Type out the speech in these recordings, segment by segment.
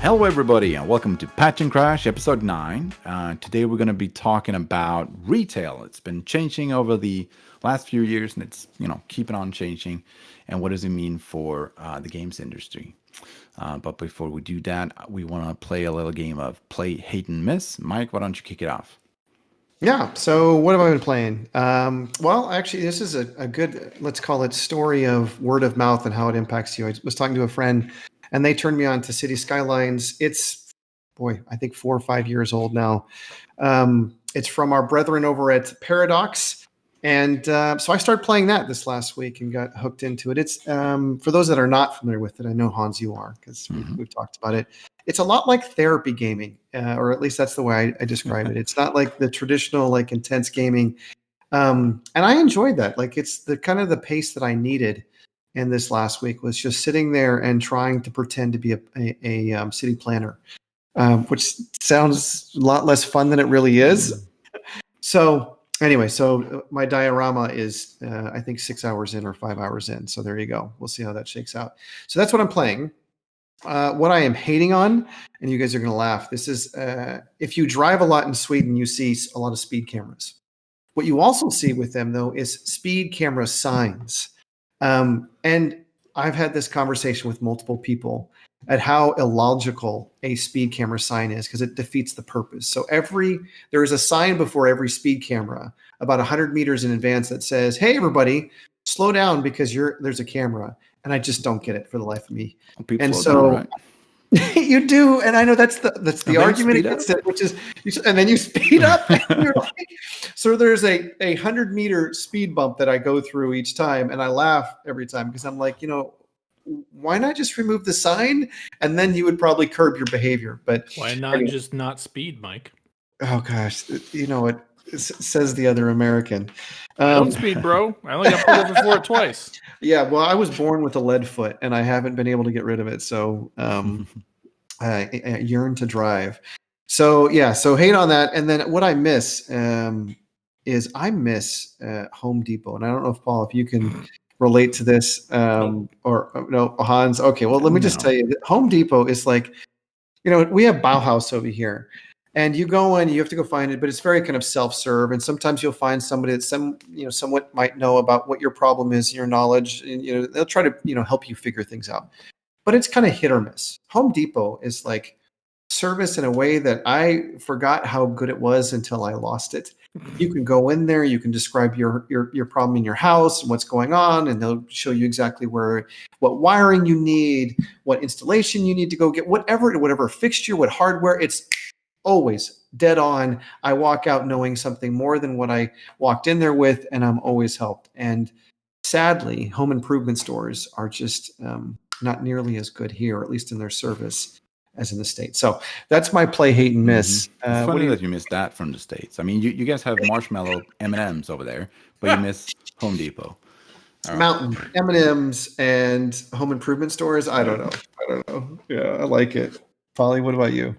Hello, everybody, and welcome to Patch and Crash episode 9. Today, we're going to be talking about retail. It's been changing over the last few years, and it's keeping on changing. And what does it mean for the games industry? But before we do that, we want to play a little game of play, hate, and miss. Mike, why don't you kick it off? Yeah. So what have I been playing? Well, actually, this is a good, let's call it story of word of mouth and how it impacts you. I was talking to a friend, and they turned me on to City Skylines. It's, I think 4 or 5 years old now. It's from our brethren over at Paradox. And so I started playing that this last week and got hooked into it. It's for those that are not familiar with it, I know, Hans, you are, because we've talked about it. It's a lot like therapy gaming, or at least that's the way I describe it. It's not like the traditional, like, intense gaming. And I enjoyed that. Like, it's the kind of the pace that I needed in this last week was just sitting there and trying to pretend to be a city planner, which sounds a lot less fun than it really is. So anyway, so my diorama is, I think, 6 hours in or 5 hours in. So there you go. We'll see how that shakes out. So that's what I'm playing. What I am hating on, and you guys are going to laugh, this is if you drive a lot in Sweden, you see a lot of speed cameras. What you also see with them, though, is speed camera signs. And I've had this conversation with multiple people at how illogical a speed camera sign is because it defeats the purpose. So there is a sign before every speed camera about 100 meters in advance that says, "Hey, everybody, slow down because there's a camera." And I just don't get it for the life of me. People and slow so down, right? you do, and I know that's the argument against it, which is, and then you speed up. And you're like, so there's a 100-meter speed bump that I go through each time, and I laugh every time because I'm like, why not just remove the sign, and then you would probably curb your behavior. But why not just not speed, Mike? Oh gosh, you know what says the other American. I don't speed, bro. I only got pulled over for it twice. Yeah, well, I was born with a lead foot, and I haven't been able to get rid of it. So I yearn to drive. So yeah, so hate on that. And then what I miss is I miss Home Depot, and I don't know if you can relate to this or no, Hans. Okay, well, let me just tell you, that Home Depot is like, we have Bauhaus over here. And you go in, you have to go find it, but it's very kind of self-serve. And sometimes you'll find somebody that somewhat might know about what your problem is, your knowledge, and they'll try to help you figure things out. But it's kind of hit or miss. Home Depot is like service in a way that I forgot how good it was until I lost it. You can go in there, you can describe your problem in your house and what's going on, and they'll show you exactly what wiring you need, what installation you need to go get, whatever fixture, what hardware. It's always dead on. I walk out knowing something more than what I walked in there with, and I'm always helped. And sadly, home improvement stores are just not nearly as good here, or at least in their service, as in the States. So that's my play, hate, and miss. It's funny that you missed that from the States. I mean, you guys have marshmallow M&Ms over there, but you miss Home Depot. Mountain M&Ms and home improvement stores. I don't know. Yeah, I like it. Polly, what about you?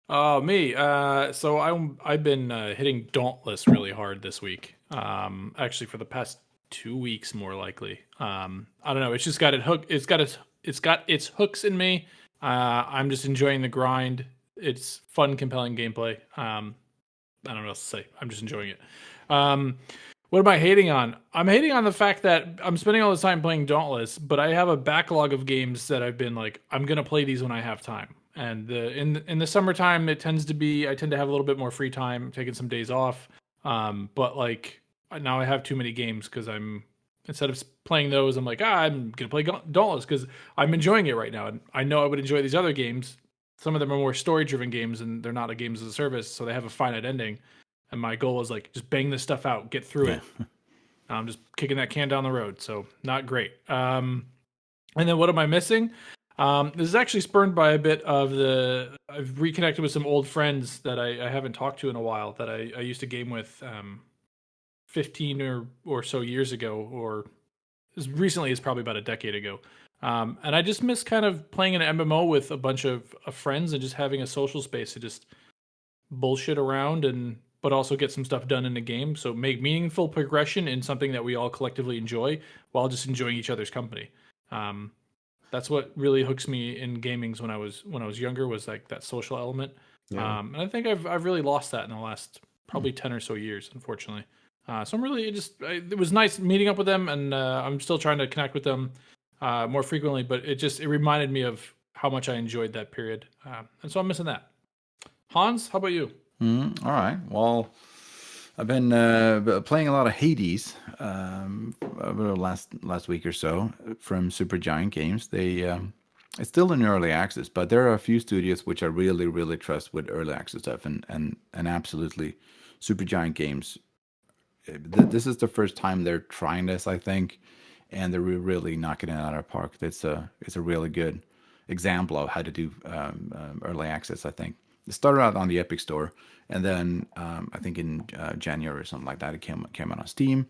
Oh, me. So I've been hitting Dauntless really hard this week. Actually, for the past 2 weeks, more likely. I don't know. It's just got it's got its hooks in me. I'm just enjoying the grind. It's fun, compelling gameplay. I don't know what else to say. I'm just enjoying it. What am I hating on? I'm hating on the fact that I'm spending all this time playing Dauntless, but I have a backlog of games that I've been like, I'm gonna play these when I have time. And in the summertime, I tend to have a little bit more free time, taking some days off. But like now I have too many games because instead of playing those, I'm like, I'm gonna play Dauntless because I'm enjoying it right now, and I know I would enjoy these other games. Some of them are more story-driven games, and they're not a games as a service, so they have a finite ending. And my goal is like just bang this stuff out, get through it. I'm just kicking that can down the road, so not great. And then what am I missing? This is actually spurned by a bit of I've reconnected with some old friends that I haven't talked to in a while that I used to game with 15 or so years ago, or as recently as probably about a decade ago. And I just miss kind of playing an MMO with a bunch of friends and just having a social space to just bullshit around but also get some stuff done in the game. So make meaningful progression in something that we all collectively enjoy while just enjoying each other's company. That's what really hooks me in gamings when I was younger, was like that social element. Yeah. And I think I've really lost that in the last probably 10 or so years, unfortunately. So I'm really it was nice meeting up with them, and I'm still trying to connect with them more frequently. But it reminded me of how much I enjoyed that period, and so I'm missing that. Hans, how about you? All right. Well, I've been playing a lot of Hades over the last week or so from Supergiant Games. It's still in early access, but there are a few studios which I really, really trust with early access stuff, and absolutely, Supergiant Games. This is the first time they're trying this, I think, and they're really knocking it out of the park. It's a really good example of how to do early access, I think. It started out on the Epic Store, and then I think in January or something like that, it came out on Steam.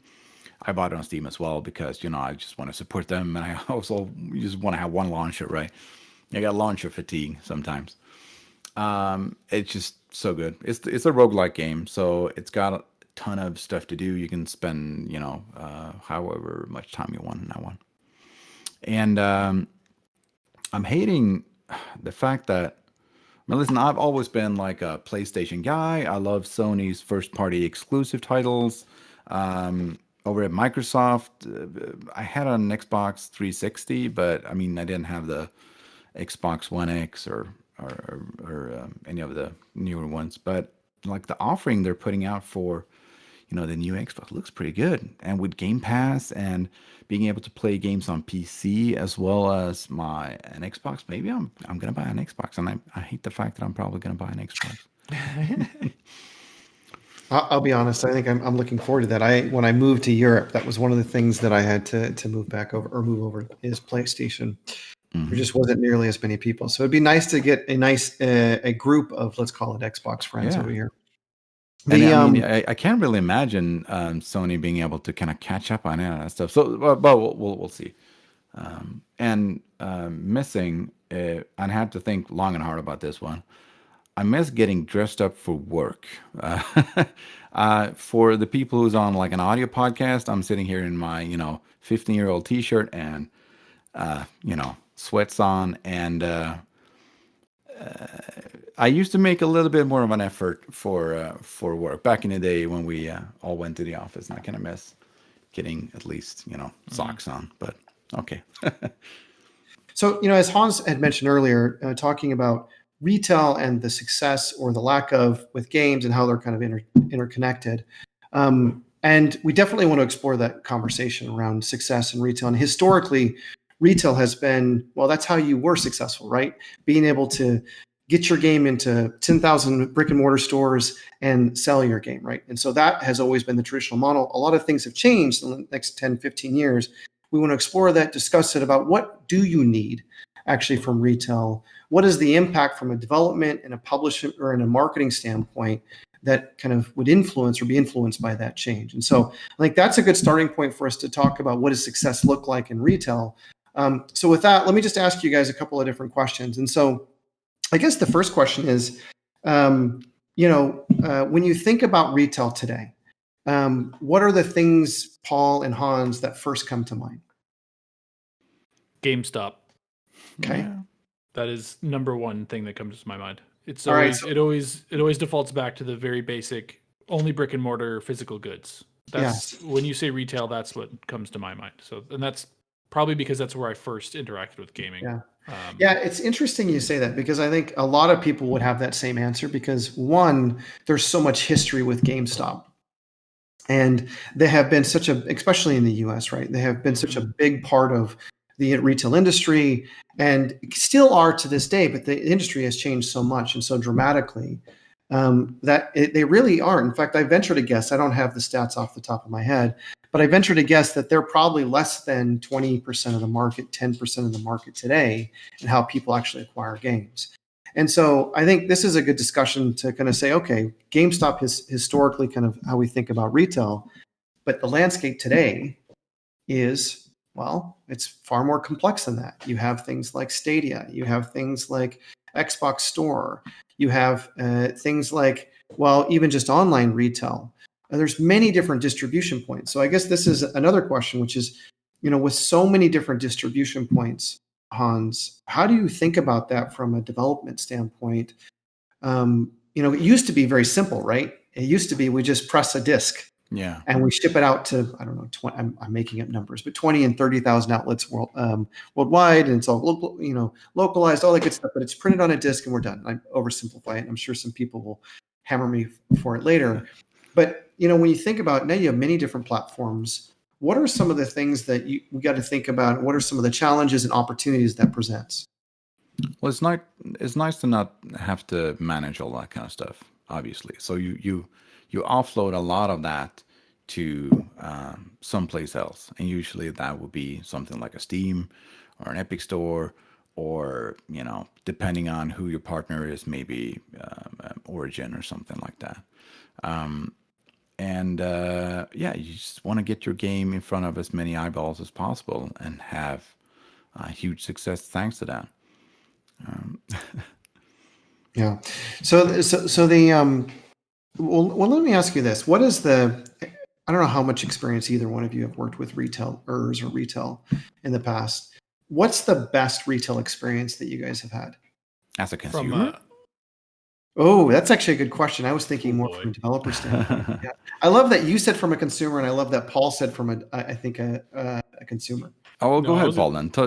I bought it on Steam as well because I just want to support them, and I also just want to have one launcher, right? I got launcher fatigue sometimes. It's just so good. It's a roguelike game, so it's got a ton of stuff to do. You can spend however much time you want in that one. And I'm hating the fact that, listen, I've always been like a PlayStation guy. I love Sony's first-party exclusive titles. Over at Microsoft, I had an Xbox 360, but I didn't have the Xbox One X or any of the newer ones. But like the offering they're putting out for the new Xbox looks pretty good, and with Game Pass and being able to play games on PC as well as an Xbox, maybe I'm gonna buy an Xbox, and I hate the fact that I'm probably gonna buy an Xbox. I'll be honest. I think I'm looking forward to that. When I moved to Europe, that was one of the things that I had to move over is PlayStation. Mm-hmm. There just wasn't nearly as many people, so it'd be nice to get a group of, let's call it, Xbox friends over here. And I can't really imagine Sony being able to kind of catch up on that stuff. So, but we'll see. Missing, I had to think long and hard about this one. I miss getting dressed up for work. For the people who's on like an audio podcast, I'm sitting here in my 15-year-old T-shirt and sweats on, and I used to make a little bit more of an effort for work back in the day when we all went to the office, and I kind of miss getting at least socks on. But okay. So as Hans had mentioned earlier, talking about retail and the success or the lack of with games and how they're kind of interconnected, and we definitely want to explore that conversation around success in retail. And historically, retail has been, well, that's how you were successful, right? Being able to get your game into 10,000 brick and mortar stores and sell your game, right? And so that has always been the traditional model. A lot of things have changed in the next 10, 15 years. We want to explore that, discuss it about what do you need actually from retail? What is the impact from a development and a publishing or in a marketing standpoint that kind of would influence or be influenced by that change? And so I think that's a good starting point for us to talk about what does success look like in retail. So with that, let me just ask you guys a couple of different questions. And so I guess the first question is, when you think about retail today, what are the things, Paul and Hans, that first come to mind? GameStop. Okay. Yeah. That is number one thing that comes to my mind. It's All right, always it always defaults back to the very basic, only brick and mortar physical goods. That's when you say retail, that's what comes to my mind. So, and that's probably because that's where I first interacted with gaming. Yeah. It's interesting you say that, because I think a lot of people would have that same answer, because one, there's so much history with GameStop. And they have been especially in the US, right? They have been such a big part of the retail industry, and still are to this day, but the industry has changed so much and so dramatically that they really are. In fact, I venture to guess, I don't have the stats off the top of my head, but I venture to guess that they're probably less than 20% of the market, 10% of the market today, and how people actually acquire games. And so I think this is a good discussion to kind of say, okay, GameStop is historically kind of how we think about retail, but the landscape today is, well, it's far more complex than that. You have things like Stadia, you have things like Xbox Store, you have things like, well, even just online retail. There's many different distribution points. So I guess this is another question, which is, with so many different distribution points, Hans, how do you think about that from a development standpoint? It used to be very simple, right? It used to be we just press a disk Yeah. and we ship it out to, I don't know, 20, I'm making up numbers, but 20 and 30,000 outlets worldwide, and it's all localized, all that good stuff. But it's printed on a disk and we're done. I oversimplify it, and I'm sure some people will hammer me for it later. But when you think about now, you have many different platforms. What are some of the things that we got to think about? What are some of the challenges and opportunities that presents? Well, it's nice to not have to manage all that kind of stuff, obviously. So you offload a lot of that to someplace else, and usually that would be something like a Steam or an Epic Store, or depending on who your partner is, maybe Origin or something like that. You just want to get your game in front of as many eyeballs as possible and have huge success thanks to that. Yeah. So the well, let me ask you this: what is I don't know how much experience either one of you have worked with retailers or retail in the past. What's the best retail experience that you guys have had? As a consumer? Oh, that's actually a good question. I was thinking more from a developer standpoint. Yeah. I love that you said from a consumer, and I love that Paul said from a consumer. Oh, well, go ahead, Paul. Then I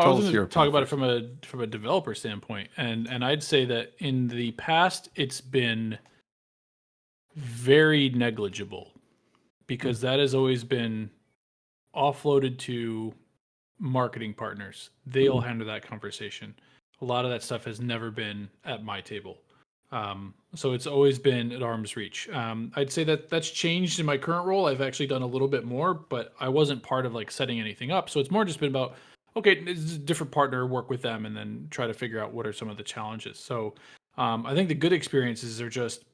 was going to talk about it from a developer standpoint, and I'd say that in the past it's been very negligible, because that has always been offloaded to marketing partners. They'll handle that conversation. A lot of that stuff has never been at my table. So it's always been at arm's reach. I'd say that that's changed in my current role. I've actually done a little bit more, but I wasn't part of like setting anything up. So it's more just been about, okay, it's a different partner, work with them, and then try to figure out what are some of the challenges. So I think the good experiences are just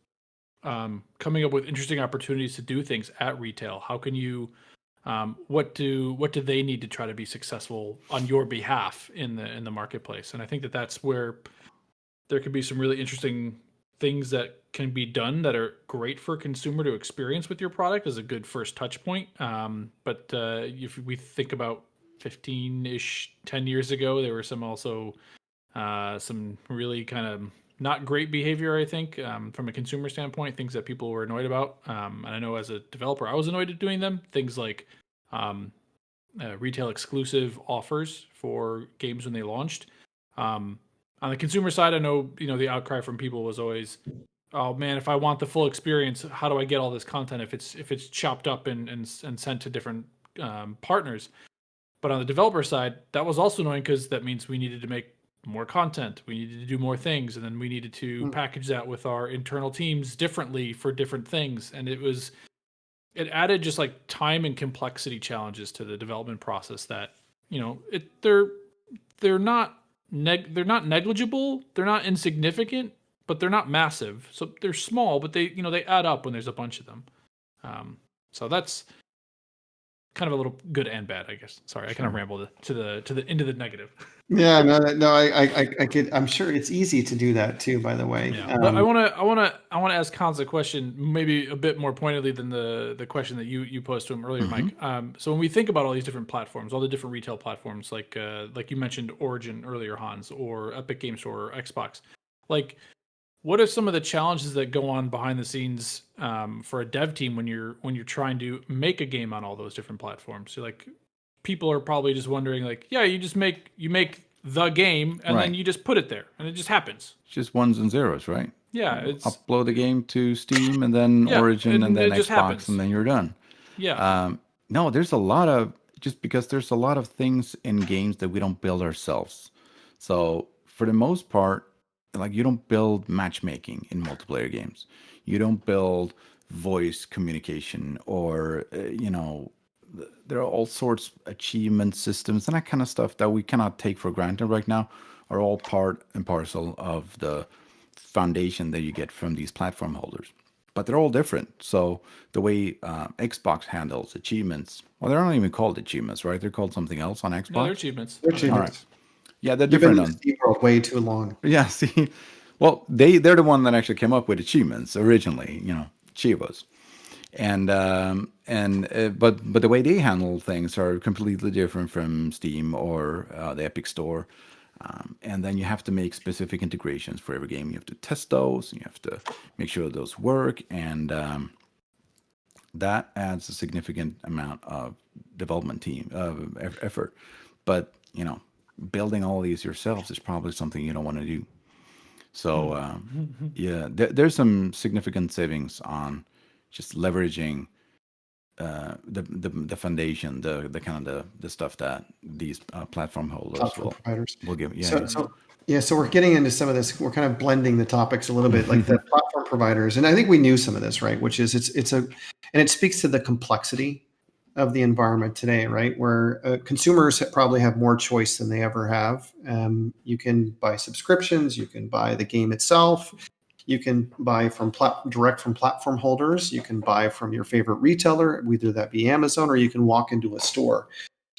coming up with interesting opportunities to do things at retail. How can you, what do they need to try to be successful on your behalf in the marketplace? And I think that that's where there could be some really interesting things that can be done that are great for a consumer to experience with your product as a good first touch point. But if we think about 15-ish, 10 years ago, there were some really kind of not great behavior, I think, from a consumer standpoint, things that people were annoyed about. And I know as a developer, I was annoyed at doing them. Things like retail exclusive offers for games when they launched. On the consumer side, I know, the outcry from people was always, oh man, if I want the full experience, how do I get all this content if it's chopped up and sent to different partners? But on the developer side, that was also annoying, because that means we needed to make more content, we needed to do more things, and then we needed to package that with our internal teams differently for different things, and it added just like time and complexity challenges to the development process that they're not negligible, they're not insignificant, but they're not massive. So they're small, but they add up when there's a bunch of them. So that's kind of a little good and bad, I guess. Sorry, I kind of rambled into the negative. Yeah, no, I could. I'm sure it's easy to do that too. By the way, yeah. But I want to ask Hans a question, maybe a bit more pointedly than the question that you posed to him earlier, Mike. So when we think about all these different platforms, all the different retail platforms, like you mentioned Origin earlier, Hans, or Epic Games Store, or Xbox, like, what are some of the challenges that go on behind the scenes for a dev team when you're trying to make a game on all those different platforms? So like, people are probably just wondering, like, yeah, you make the game and then you just put it there and it just happens. It's just ones and zeros, right? Yeah, it's upload the game to Steam and then Origin and then Xbox and then you're done. Yeah. No, there's a lot of things in games that we don't build ourselves. So for the most part, like, you don't build matchmaking in multiplayer games. You don't build voice communication, or there are all sorts of achievement systems and that kind of stuff that we cannot take for granted right now, are all part and parcel of the foundation that you get from these platform holders. But they're all different. So the way Xbox handles achievements, well, they're not even called achievements, right? They're called something else on Xbox. No, they're achievements. All right. Yeah, they're different. You've been in the Steam world way too long. Yeah, see, well, they're the one that actually came up with achievements originally, Chivas. But the way they handle things are completely different from Steam or the Epic Store. And then you have to make specific integrations for every game. You have to test those, and you have to make sure those work, and that adds a significant amount of development team effort. But building all these yourselves is probably something you don't want to do. So yeah, there's some significant savings on just leveraging the foundation, the kind of the stuff that these platform holders Platform providers. will give. So we're getting into some of this. We're kind of blending the topics a little bit, like the platform providers, and I think we knew some of this, right? Which is and it speaks to the complexity of the environment today, right? Where consumers probably have more choice than they ever have. You can buy subscriptions, you can buy the game itself, you can buy from direct from platform holders, you can buy from your favorite retailer, whether that be Amazon, or you can walk into a store.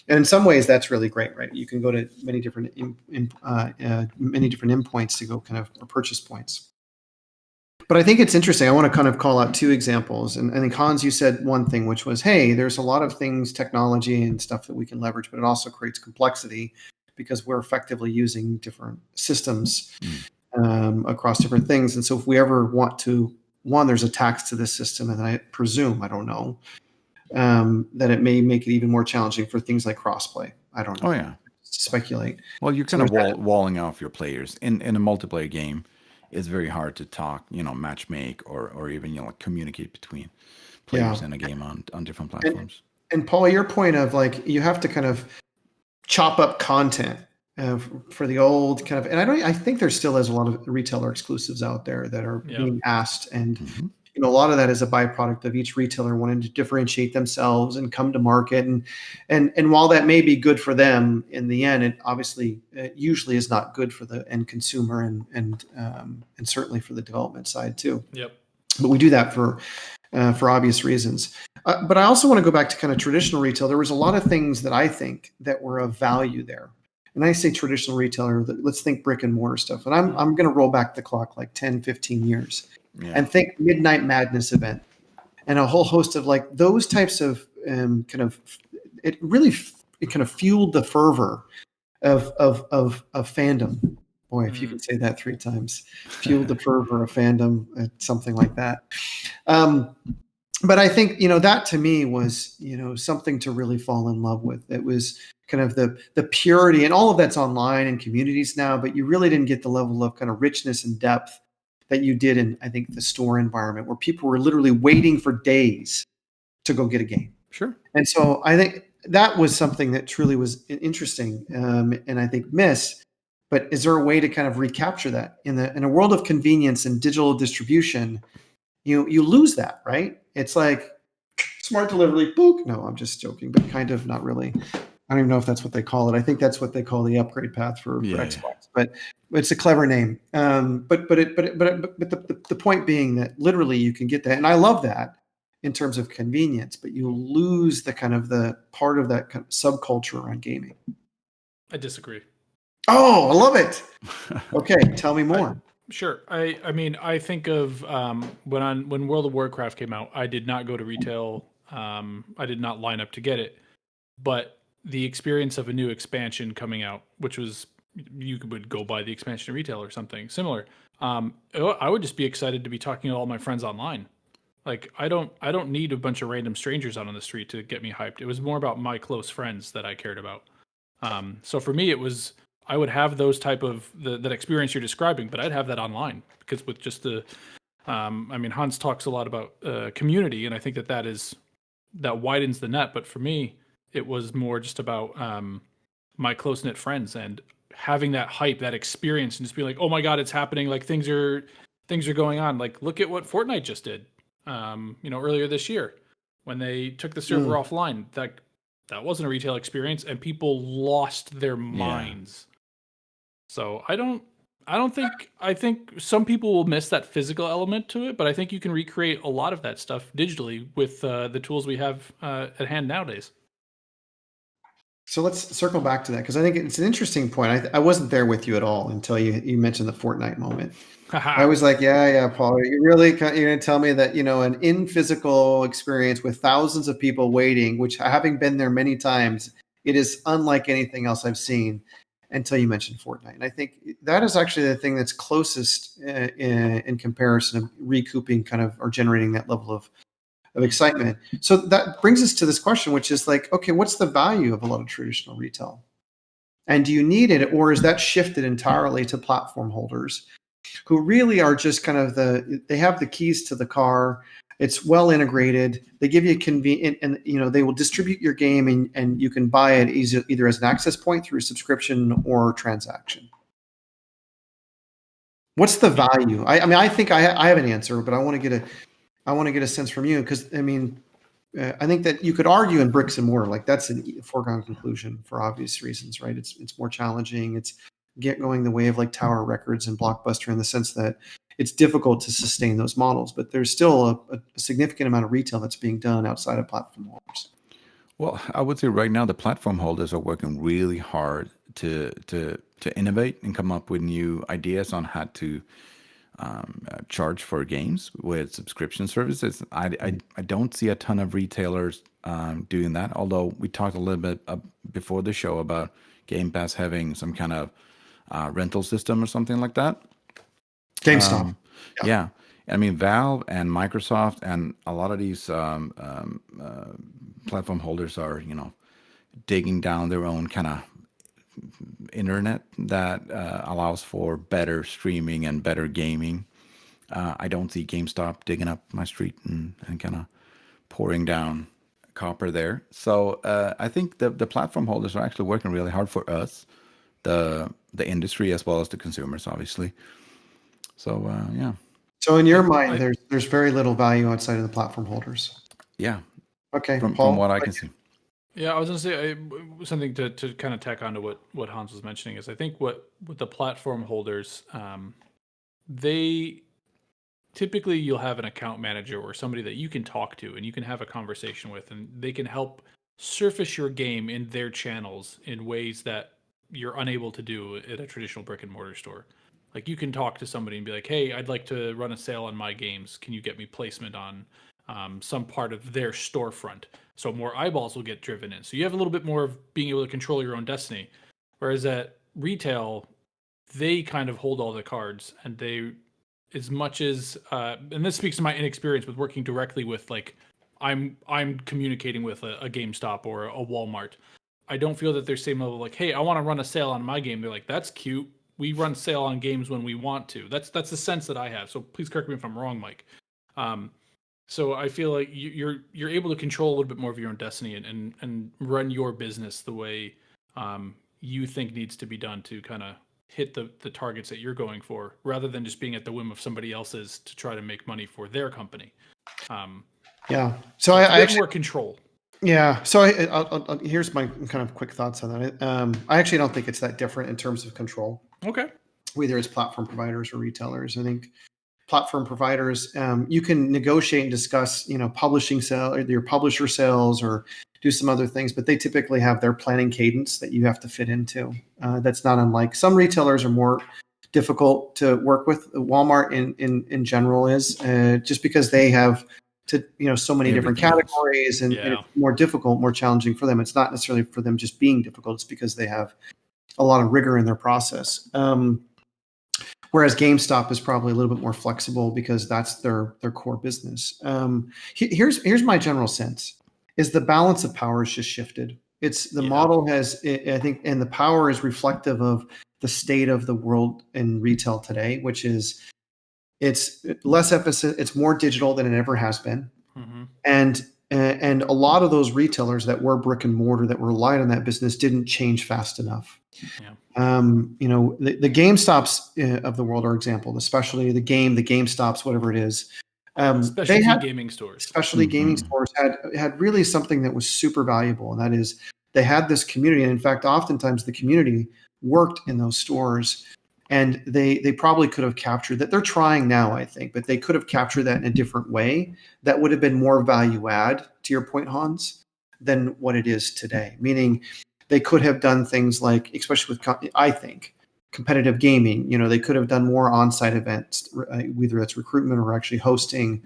And in some ways, that's really great, right? You can go to many different endpoints to go kind of or purchase points. But I think it's interesting. I want to kind of call out two examples. And I think, Hans, you said one thing, which was, hey, there's a lot of things, technology and stuff that we can leverage, but it also creates complexity because we're effectively using different systems across different things. And so if we ever want to, there's a tax to this system, and I presume, I don't know, that it may make it even more challenging for things like crossplay. I don't know. Oh, yeah. Speculate. Well, you're kind of walling off your players. In a multiplayer game, it's very hard to talk, match make or even, communicate between players in a game on different platforms. And Paul, your point of like, you have to kind of chop up content for the old kind of, and I think there still is a lot of retailer exclusives out there that are being asked, and a lot of that is a byproduct of each retailer wanting to differentiate themselves and come to market, and while that may be good for them in the end, it obviously usually is not good for the end consumer and certainly for the development side too. Yep. But we do that for obvious reasons. But I also want to go back to kind of traditional retail. There was a lot of things that I think that were of value there. And I say traditional retailer, let's think brick and mortar stuff. And I'm going to roll back the clock like 10, 15 years and think Midnight Madness event and a whole host of like those types of it kind of fueled the fervor of fandom. Boy, if you could say that 3 times, fueled the fervor of fandom, something like that. But I think, that to me was, something to really fall in love with. It was kind of the purity, and all of that's online and communities now, but you really didn't get the level of kind of richness and depth that you did in, I think, the store environment, where people were literally waiting for days to go get a game. Sure. And so I think that was something that truly was interesting, and I think missed. But is there a way to kind of recapture that in a world of convenience and digital distribution? You lose that, right? It's like smart delivery, book. No, I'm just joking, but kind of not really. I don't even know if that's what they call it. I think that's what they call the upgrade path for Xbox, but it's a clever name. But the point being that literally you can get that, and I love that in terms of convenience, but you lose the kind of the part of that kind of subculture around gaming. I disagree. Oh, I love it. Okay, tell me more. Sure. I mean, I think of when World of Warcraft came out, I did not go to retail. I did not line up to get it, but the experience of a new expansion coming out, which was you would go buy the expansion in retail or something similar. I would just be excited to be talking to all my friends online. Like I don't need a bunch of random strangers out on the street to get me hyped. It was more about my close friends that I cared about. So for me, it was. I would have those type of that experience you're describing, but I'd have that online because with just the, I mean, Hans talks a lot about community, and I think that widens the net. But for me, it was more just about my close knit friends and having that hype, that experience, and just being like, oh my god, it's happening! Like things are going on. Like look at what Fortnite just did, earlier this year when they took the server offline. That wasn't a retail experience, and people lost their minds. So I think some people will miss that physical element to it, but I think you can recreate a lot of that stuff digitally with the tools we have at hand nowadays. So let's circle back to that because I think it's an interesting point. I wasn't there with you at all until you mentioned the Fortnite moment. I was like, yeah, Paul, you're going to tell me that, an in physical experience with thousands of people waiting, which having been there many times, it is unlike anything else I've seen until you mentioned Fortnite. And I think that is actually the thing that's closest in comparison of recouping kind of or generating that level of excitement. So that brings us to this question, which is like, okay, what's the value of a lot of traditional retail? And do you need it, or is that shifted entirely to platform holders who really are just kind of they have the keys to the car. It's well integrated. They give you convenient, and they will distribute your game, and you can buy it either as an access point through subscription or transaction. What's the value? I mean, I think I have an answer, but I want to get a sense from you because I think that you could argue in bricks and mortar, like that's a foregone conclusion for obvious reasons, right? It's more challenging. It's going the way of like Tower Records and Blockbuster in the sense that it's difficult to sustain those models, but there's still a significant amount of retail that's being done outside of platform holders. Well, I would say right now the platform holders are working really hard to innovate and come up with new ideas on how to charge for games with subscription services. I don't see a ton of retailers doing that, although we talked a little bit before the show about Game Pass having some kind of rental system or something like that. GameStop. Yeah. I mean, Valve and Microsoft and a lot of these platform holders are, digging down their own kind of internet that allows for better streaming and better gaming. I don't see GameStop digging up my street and kind of pouring down copper there. So I think the platform holders are actually working really hard for us, the industry as well as the consumers, obviously. So yeah. So in your mind, there's very little value outside of the platform holders. Yeah. Okay. From Paul, what I can see. Yeah, I was going to say something to kind of tack onto what Hans was mentioning is I think what the platform holders, they typically you'll have an account manager or somebody that you can talk to and you can have a conversation with, and they can help surface your game in their channels in ways that you're unable to do at a traditional brick and mortar store. Like you can talk to somebody and be like, hey, I'd like to run a sale on my games. Can you get me placement on some part of their storefront? So more eyeballs will get driven in. So you have a little bit more of being able to control your own destiny. Whereas at retail, they kind of hold all the cards, and they, as much as, and this speaks to my inexperience with working directly with like, I'm communicating with a GameStop or a Walmart. I don't feel that they're same level like, hey, I want to run a sale on my game. They're like, that's cute. We run sale on games when we want to. That's the sense that I have. So please correct me if I'm wrong, Mike. So I feel like you're able to control a little bit more of your own destiny and run your business the way you think needs to be done to kind of hit the targets that you're going for, rather than just being at the whim of somebody else's to try to make money for their company. Yeah. So I actually actually more control. Yeah. So here's my kind of quick thoughts on that. I actually don't think it's that different in terms of control. Okay. Whether it's platform providers or retailers, I think platform providers, you can negotiate and discuss, publishing sale or your publisher sales or do some other things, but they typically have their planning cadence that you have to fit into. That's not unlike some retailers are more difficult to work with. Walmart in general is just because they have to, so many different categories and it's more difficult, more challenging for them. It's not necessarily for them just being difficult. It's because they have a lot of rigor in their process. Whereas GameStop is probably a little bit more flexible because that's their core business. Here's my general sense is the balance of power has just shifted. It's the model has, I think, and the power is reflective of the state of the world in retail today, which is it's less emphasis. It's more digital than it ever has been. Mm-hmm. And a lot of those retailers that were brick and mortar that relied on that business didn't change fast enough. Yeah. The GameStops of the world are example, especially the GameStops, whatever it is. Specialty gaming stores. Specialty gaming stores had really something that was super valuable, and that is they had this community. And in fact, oftentimes the community worked in those stores, and they probably could have captured that. They're trying now, I think, but they could have captured that in a different way that would have been more value add, to your point, Hans, than what it is today. Meaning They could have done things like, especially with, I think, competitive gaming. They could have done more on-site events, whether that's recruitment or actually hosting.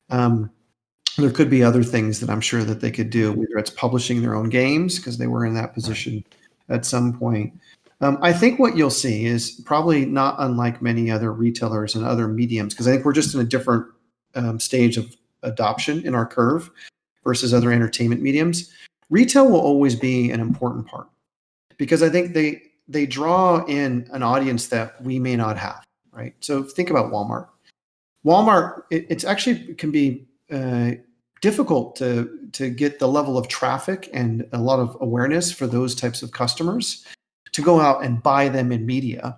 There could be other things that I'm sure that they could do, whether it's publishing their own games, because they were in that position at some point. I think what you'll see is probably not unlike many other retailers and other mediums, because I think we're just in a different stage of adoption in our curve versus other entertainment mediums. Retail will always be an important part, because I think they draw in an audience that we may not have, right? So think about Walmart. It's actually can be difficult to get the level of traffic and a lot of awareness for those types of customers to go out and buy them in media.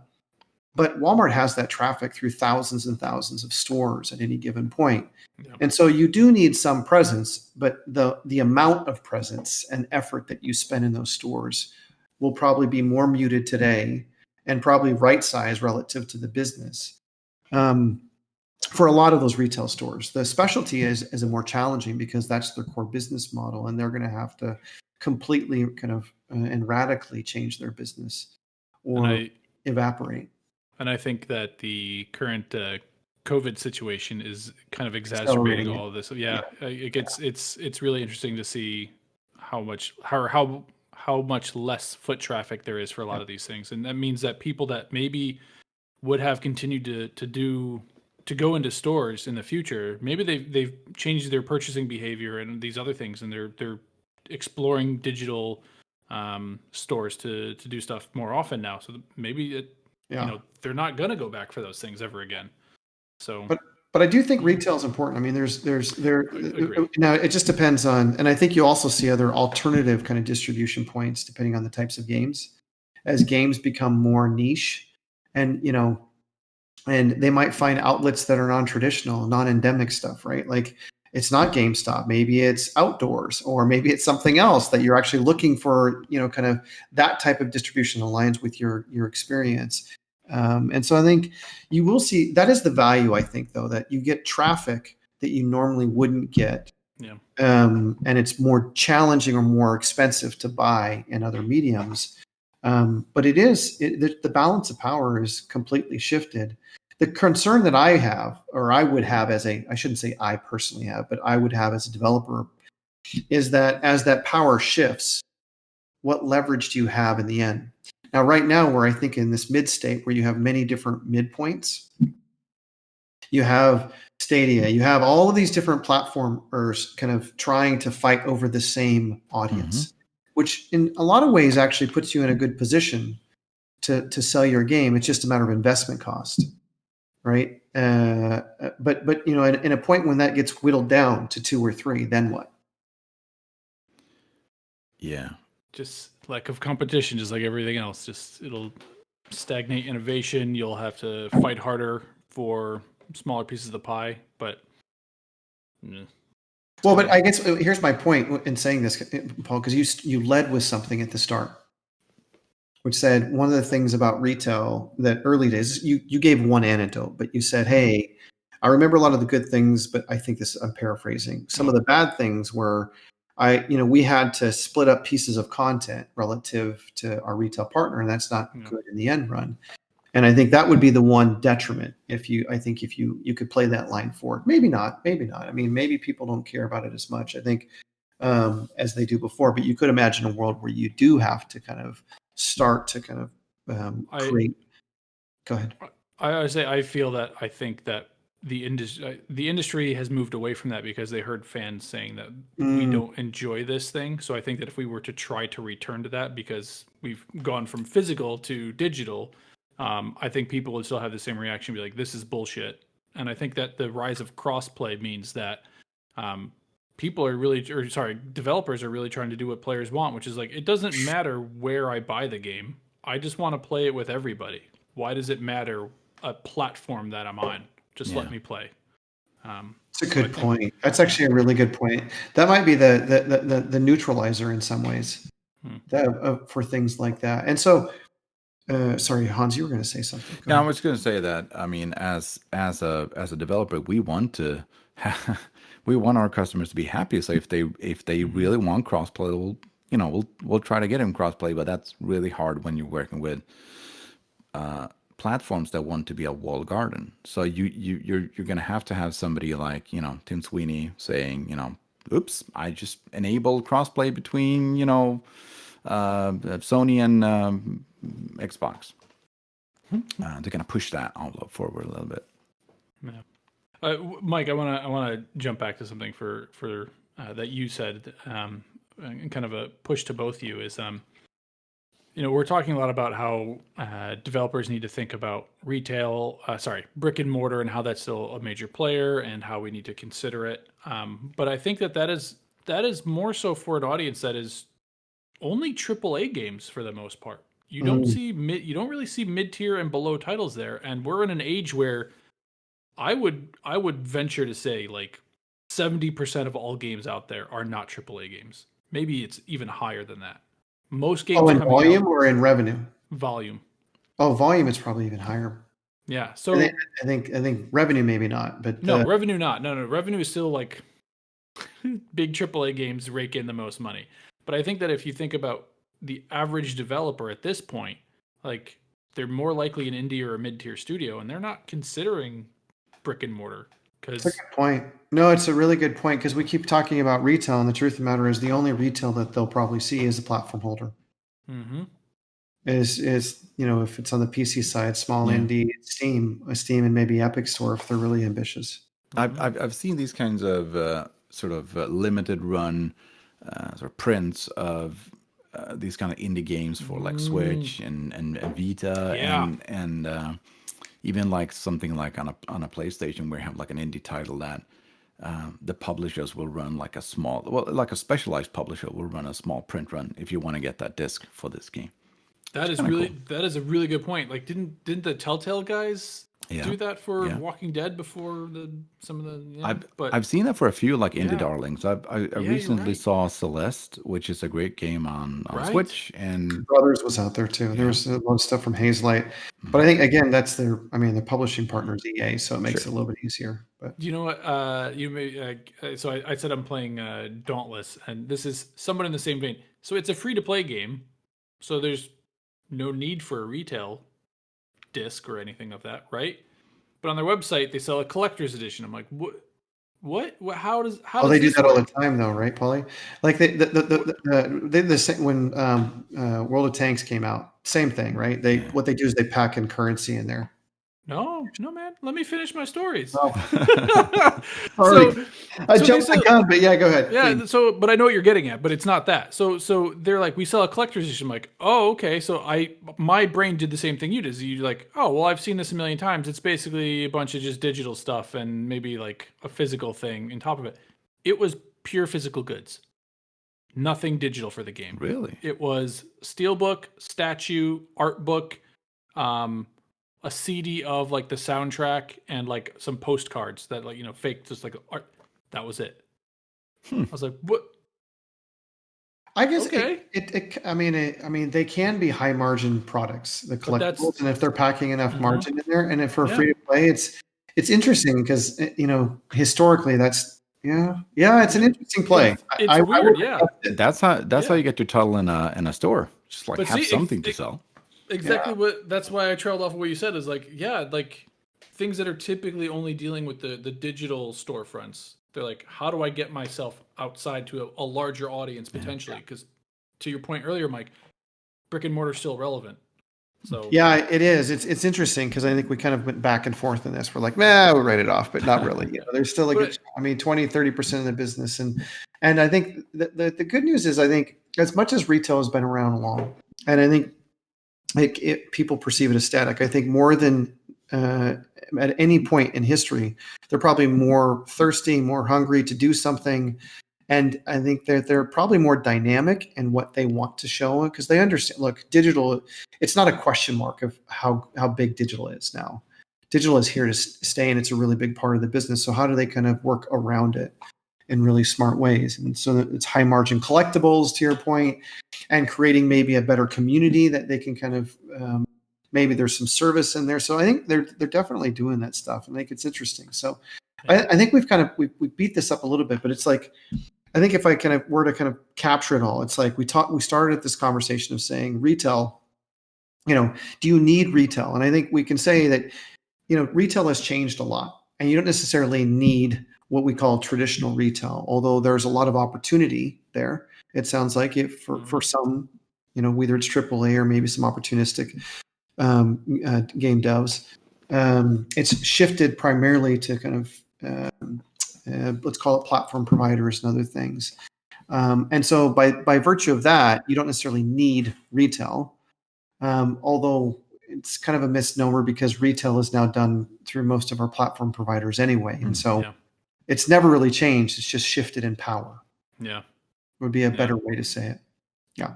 But Walmart has that traffic through thousands and thousands of stores at any given point. Yep. And so you do need some presence, but the amount of presence and effort that you spend in those stores will probably be more muted today and probably right size relative to the business. For a lot of those retail stores, the specialty is a more challenging, because that's their core business model, and they're going to have to completely kind of and radically change their business or evaporate. And I think that the current COVID situation is kind of exacerbating all of this. Yeah, it's really interesting to see how much less foot traffic there is for a lot of these things, and that means that people that maybe would have continued to go into stores in the future, maybe they've changed their purchasing behavior and these other things, and they're exploring digital stores to do stuff more often now. So maybe they're not going to go back for those things ever again. So, but I do think retail is important. I mean, now it just depends on, and I think you also see other alternative kind of distribution points depending on the types of games, as games become more niche, and and they might find outlets that are non-traditional, non-endemic stuff, right? Like, it's not GameStop, maybe it's outdoors, or maybe it's something else that you're actually looking for, kind of that type of distribution aligns with your experience. And so I think you will see that is the value, I think, though, that you get traffic that you normally wouldn't get. Yeah. And it's more challenging or more expensive to buy in other mediums. But the balance of power is completely shifted. The concern that I have, or I would have I shouldn't say I personally have, but I would have as a developer, is that as that power shifts, what leverage do you have in the end? Now, right now, where I think in this mid state where you have many different midpoints, you have Stadia, you have all of these different platformers kind of trying to fight over the same audience, which in a lot of ways actually puts you in a good position to sell your game. It's just a matter of investment cost. Right. But in a point when that gets whittled down to 2 or 3, then what? Yeah. Just lack of competition, just like everything else. It'll stagnate innovation. You'll have to fight harder for smaller pieces of the pie. But but I guess here's my point in saying this, Paul, because you led with something at the start, which said one of the things about retail that early days, you gave one anecdote, but you said, hey, I remember a lot of the good things, but I think I'm paraphrasing. Some of the bad things were we had to split up pieces of content relative to our retail partner, and that's not good in the end run. And I think that would be the one detriment if you could play that line forward. Maybe not. I mean, maybe people don't care about it as much, I think, as they do before, but you could imagine a world where you do have to kind of start to kind of create. Go ahead. I think that the industry has moved away from that because they heard fans saying that we don't enjoy this thing. So I think that if we were to try to return to that, because we've gone from physical to digital, I think people would still have the same reaction, be like, this is bullshit. And I think that the rise of crossplay means that developers are really trying to do what players want, which is like, it doesn't matter where I buy the game. I just want to play it with everybody. Why does it matter a platform that I'm on? Just let me play. It's a good point. That's actually a really good point. That might be the neutralizer in some ways for things like that. And so, sorry, Hans, you were going to say something. I was going to say that. I mean, as a developer, we want we want our customers to be happy. So if they really want crossplay, we'll try to get him crossplay, but that's really hard when you're working with platforms that want to be a walled garden. So you're going to have somebody like Tim Sweeney saying oops, I just enabled crossplay between Sony and Xbox. They're going to push that envelope forward a little bit. Yeah. Mike, I want to jump back to something for that you said, and kind of a push to both of you is we're talking a lot about how developers need to think about brick and mortar, and how that's still a major player, and how we need to consider it. But I think that is more so for an audience that is only AAA games for the most part. You don't really see mid-tier and below titles there, and we're in an age where I would venture to say like 70% of all games out there are not AAA games. Maybe it's even higher than that. Most games in volume or in revenue? Volume. Oh, volume is probably even higher. Yeah. So I think revenue maybe not, but no, revenue not. No, revenue is still like big AAA games rake in the most money. But I think that if you think about the average developer at this point, like they're more likely an indie or a mid-tier studio, and they're not considering brick and mortar. That's a good point. No, it's a really good point, because we keep talking about retail, and the truth of the matter is the only retail that they'll probably see is the platform holder. Mm-hmm. Is if it's on the PC side, small indie, Steam, and maybe Epic Store if they're really ambitious. I've seen these kinds of sort of limited run sort of prints of these kind of indie games for like Switch and Vita and even like something like on a PlayStation where you have like an indie title that the publishers will run like a specialized publisher will run a small print run if you want to get that disc for this game. That is a really good point. Like didn't the Telltale guys do that for Walking Dead before some of the I've seen that for a few like indie darlings. I recently saw Celeste, which is a great game on Switch, and Brothers was out there too. There was a lot of stuff from Hazelight, but I think again that's the publishing partner is EA, so it makes it a little bit easier. But you know what? You may so I said I'm playing Dauntless, and this is somewhat in the same vein. So it's a free to play game, so there's no need for a retail disc or anything of that, right? But on their website they sell a collector's edition. I'm like, what? How does they do that work? all the time though, right, Paulie? Like they did the same when World of Tanks came out. Same thing, right? What they do is they pack in currency in there. No, man. Let me finish my stories. Oh. Sorry. I jumped the gun, but yeah, go ahead. Yeah, please. But I know what you're getting at, but it's not that. So they're like, we sell a collector's edition. I'm like, oh, okay. So my brain did the same thing you did. You're like, oh, well, I've seen this a million times. It's basically a bunch of just digital stuff and maybe like a physical thing on top of it. It was pure physical goods. Nothing digital for the game. Really? It was steelbook, statue, art book, a CD of like the soundtrack and like some postcards that like fake just like art. That was it. I was like, what? I guess they can be high margin products, the collectibles, and if they're packing enough margin in there, and if for free to play, it's interesting because historically that's it's an interesting play. It's weird, yeah. That's how you get your title in a store. Just like have something to sell. Exactly that's why I trailed off of what you said is like, like things that are typically only dealing with the digital storefronts. They're like, how do I get myself outside to a larger audience potentially? Because to your point earlier, Mike, brick and mortar is still relevant. So yeah, it is. It's interesting because I think we kind of went back and forth in this. We're like, we'll write it off, but not really. There's still 20-30% of the business, and I think the good news is I think as much as retail has been around long, and I think people perceive it as static. I think more than at any point in history, they're probably more thirsty, more hungry to do something. And I think they're probably more dynamic in what they want to show because they understand, look, digital, it's not a question mark of how big digital is now. Digital is here to stay, and it's a really big part of the business. So how do they kind of work around it in really smart ways? And so it's high margin collectibles, to your point, and creating maybe a better community that they can kind of maybe there's some service in there. So I think they're definitely doing that stuff, and I think it's interesting. So I think we beat this up a little bit, but it's like I think if I kind of were to kind of capture it all, it's like we started this conversation of saying retail, do you need retail? And I think we can say that, retail has changed a lot, and you don't necessarily need what we call traditional retail, although there's a lot of opportunity there. It sounds like it for some, whether it's AAA or maybe some opportunistic game devs. It's shifted primarily to kind of let's call it platform providers and other things. And so by virtue of that, you don't necessarily need retail, although it's kind of a misnomer because retail is now done through most of our platform providers anyway. And so it's never really changed. It's just shifted in power. Yeah. Would be a better way to say it. Yeah.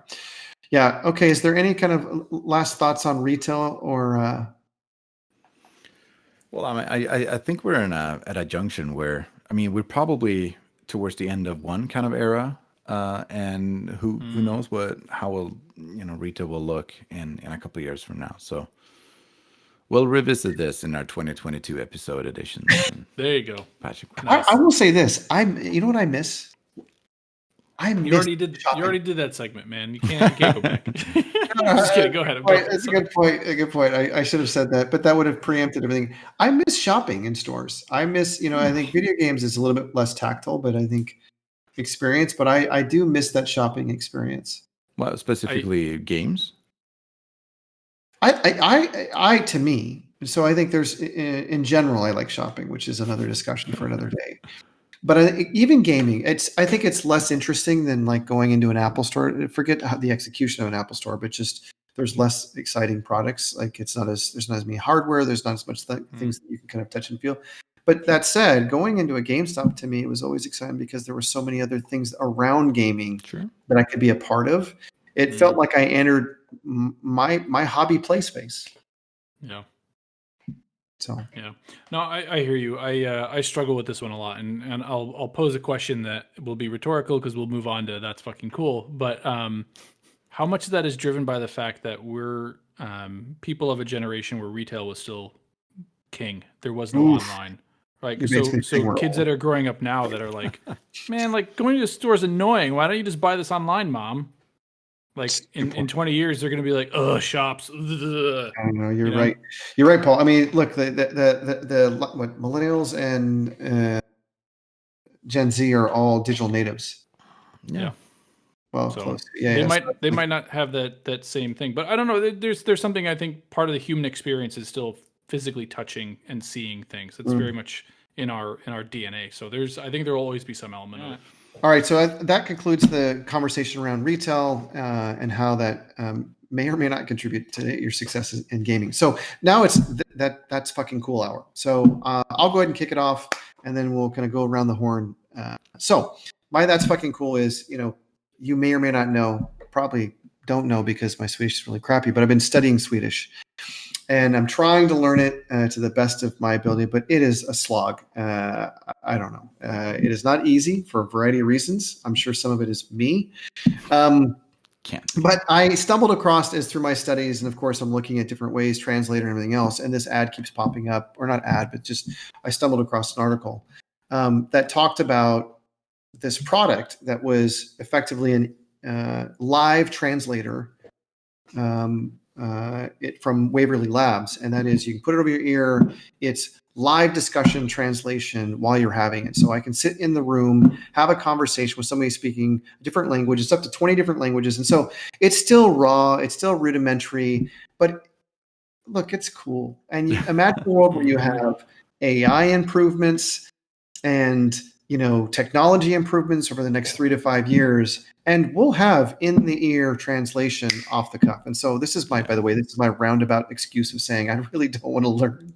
Yeah. Okay. Is there any kind of last thoughts on retail or? Well, I think we're at a junction where, we're probably towards the end of one kind of era, and who knows how retail will look in a couple of years from now. So we'll revisit this in our 2022 episode edition. There you go. Patrick. Nice. I will say this. You know what I miss? You already did that segment, man. You can't go back. I'm just kidding. Go ahead. It's a good point. A good point. I should have said that, but that would have preempted everything. I miss shopping in stores. I miss, I think video games is a little bit less tactile, but I think experience. But I do miss that shopping experience. Well, specifically games. I to me. So I think there's in general, I like shopping, which is another discussion for another day. But even gaming, I think it's less interesting than like going into an Apple store. Forget the execution of an Apple store, but just there's less exciting products. Like there's not as many hardware. There's not as much things that you can kind of touch and feel. But that said, going into a GameStop to me, it was always exciting because there were so many other things around gaming that I could be a part of. It felt like I entered my hobby play space. Yeah. So yeah, no, I hear you. I struggle with this one a lot, and I'll pose a question that will be rhetorical because we'll move on to that's fucking cool. But how much of that is driven by the fact that we're people of a generation where retail was still king? There was no online. Like so kids that are growing up now that are like, man, like going to the store is annoying. Why don't you just buy this online, mom? Like in 20 years, they're going to be like, "Oh, shops." Ugh. I know you're right. You're right, Paul. I mean, look, the millennials and Gen Z are all digital natives. Yeah. Well, so close. Yeah. They might not have that same thing, but I don't know. There's something I think part of the human experience is still physically touching and seeing things. It's very much in our DNA. So I think there will always be some element of it. All right, so that concludes the conversation around retail and how that may or may not contribute to your success in gaming. So now it's that's fucking cool hour. So I'll go ahead and kick it off, and then we'll kind of go around the horn. So my that's fucking cool is, you may or may not know, probably don't know because my Swedish is really crappy, but I've been studying Swedish. And I'm trying to learn it to the best of my ability, but it is a slog. I don't know. It is not easy for a variety of reasons. I'm sure some of it is me. But I stumbled across this through my studies. And of course, I'm looking at different ways, translator and everything else. And this ad keeps popping up, or not ad, but just I stumbled across an article that talked about this product that was effectively a live translator from Waverly Labs, and that is you can put it over your ear. It's live discussion translation while you're having it. So I can sit in the room, have a conversation with somebody speaking a different language. It's up to 20 different languages. And so it's still raw, it's still rudimentary, but look, it's cool. And you imagine a world where you have AI improvements and technology improvements over the next 3 to 5 years, and we'll have in the ear translation off the cuff. And so this is by the way, this is my roundabout excuse of saying I really don't want to learn.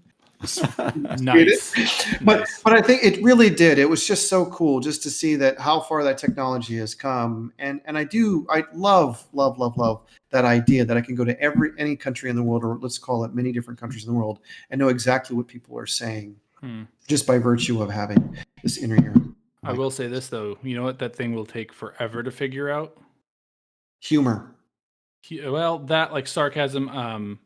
Nice. But I think it really did. It was just so cool just to see that how far that technology has come. And I love that idea that I can go to any country in the world, or let's call it many different countries in the world, and know exactly what people are saying just by virtue of having this inner ear. I will say this though, you know what that thing will take forever to figure out? Humor. Well, that like sarcasm,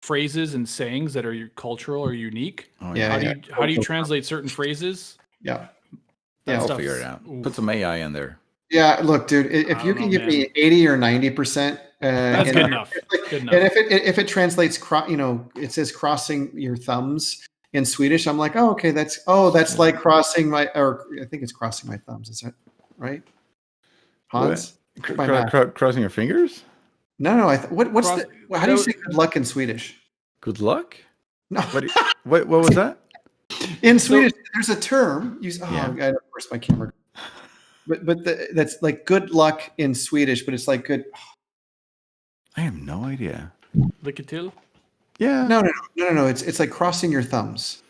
phrases and sayings that are cultural or unique. How do you translate certain phrases? Yeah. Yeah, I'll stuff's- figure it out. ooh. Put some AI in there. Yeah, look, dude, if you don't can know, give man. me 80 or 90%, That's and, good enough. Good enough. and if it translates, it says crossing your thumbs in Swedish, I'm like, oh, okay, that's like crossing my, or I think it's crossing my thumbs. Is that right? Hans? My math. Crossing your fingers? No, what's Cross- how do you say good luck in Swedish? Good luck? No, What was that? in Swedish, there's a term. Yeah. I of course my camera. But that's like good luck in Swedish, but it's like good. I have no idea. Lycka till. Yeah. No. It's like crossing your thumbs.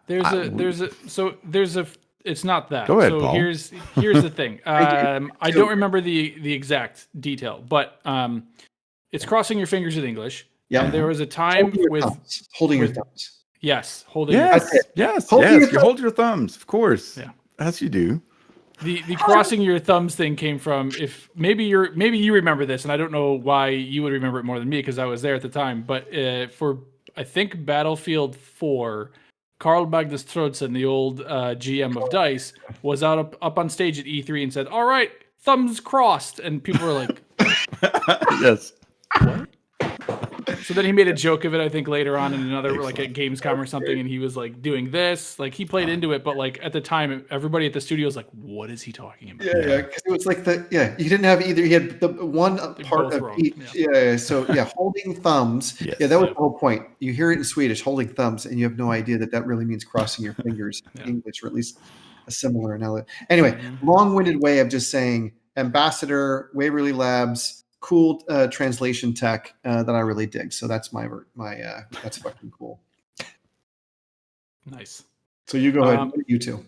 There's a it's not that. Go ahead, so Paul. here's the thing. I don't remember the exact detail, but it's crossing your fingers in English. Yeah. And there was a time holding your thumbs. Yes, holding your thumbs. Yes. Holding your You hold your thumbs, of course. Yeah. As you do. The crossing your thumbs thing came from, if maybe you remember this, and I don't know why you would remember it more than me because I was there at the time. But for I think Battlefield 4, Carl Magnus Troedsen, the old GM of DICE, was up on stage at E3 and said, "All right, thumbs crossed," and people were like, Yes. "What?" So then he made a joke of it, I think, later on in another, like at Gamescom or something, and he was like doing this, like he played into it, but like at the time, everybody at the studio was like, "What is he talking about?" Yeah, because it was like you didn't have either. You had the one part both of wrong, each. Yeah. So holding thumbs. Yes. Yeah, that was the whole point. You hear it in Swedish, holding thumbs, and you have no idea that really means crossing your fingers in English, or at least a similar analogy. Anyway, long-winded way of just saying Ambassador, Waverly Labs. Cool translation tech that I really dig. So that's my that's fucking cool. Nice. So you go ahead. You two.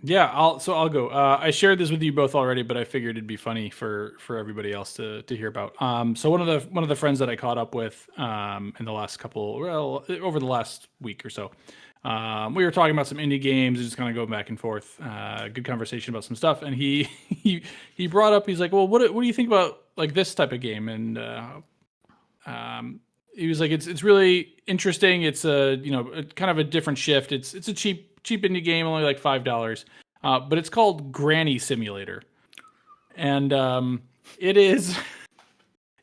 Yeah, I'll go. I shared this with you both already, but I figured it'd be funny for everybody else to hear about. So one of the friends that I caught up with in the last over the last week or so, we were talking about some indie games and just kind of going back and forth. Good conversation about some stuff, and he brought up, he's like, "Well, what do you think about like this type of game?" And he was like, "It's really interesting. It's kind of a different shift. It's a cheap indie game, only like $5, but it's called Granny Simulator, and it is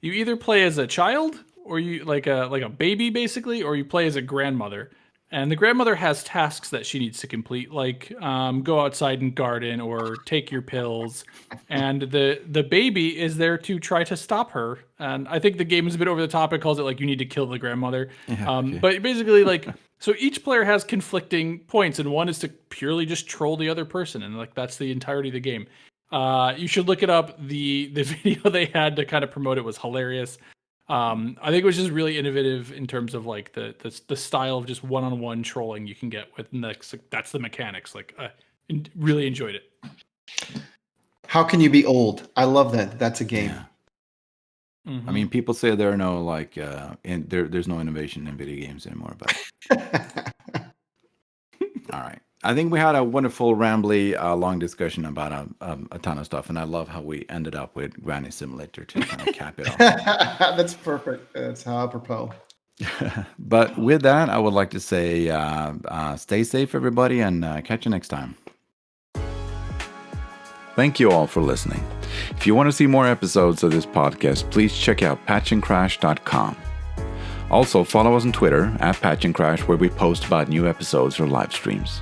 you either play as a child or you like a baby basically, or you play as a grandmother." And the grandmother has tasks that she needs to complete, like go outside and garden or take your pills. And the baby is there to try to stop her. And I think the game is a bit over the top. It calls it like you need to kill the grandmother. Yeah, okay. But basically, like, so each player has conflicting points, and one is to purely just troll the other person. And like that's the entirety of the game. You should look it up. The video they had to kind of promote it was hilarious. I think it was just really innovative in terms of like the style of just one-on-one trolling you can get with next. Like, that's the mechanics. Like, really enjoyed it. How can you be old? I love that. That's a game. Yeah. Mm-hmm. I mean, people say there are no like, there's no innovation in video games anymore. But all right, I think we had a wonderful, rambly, long discussion about a ton of stuff, and I love how we ended up with Granny Simulator to kind of cap it off. That's perfect. That's how apropos. But with that, I would like to say, stay safe, everybody, and catch you next time. Thank you all for listening. If you want to see more episodes of this podcast, please check out patchandcrash.com. Also, follow us on Twitter @patchandcrash, where we post about new episodes or live streams.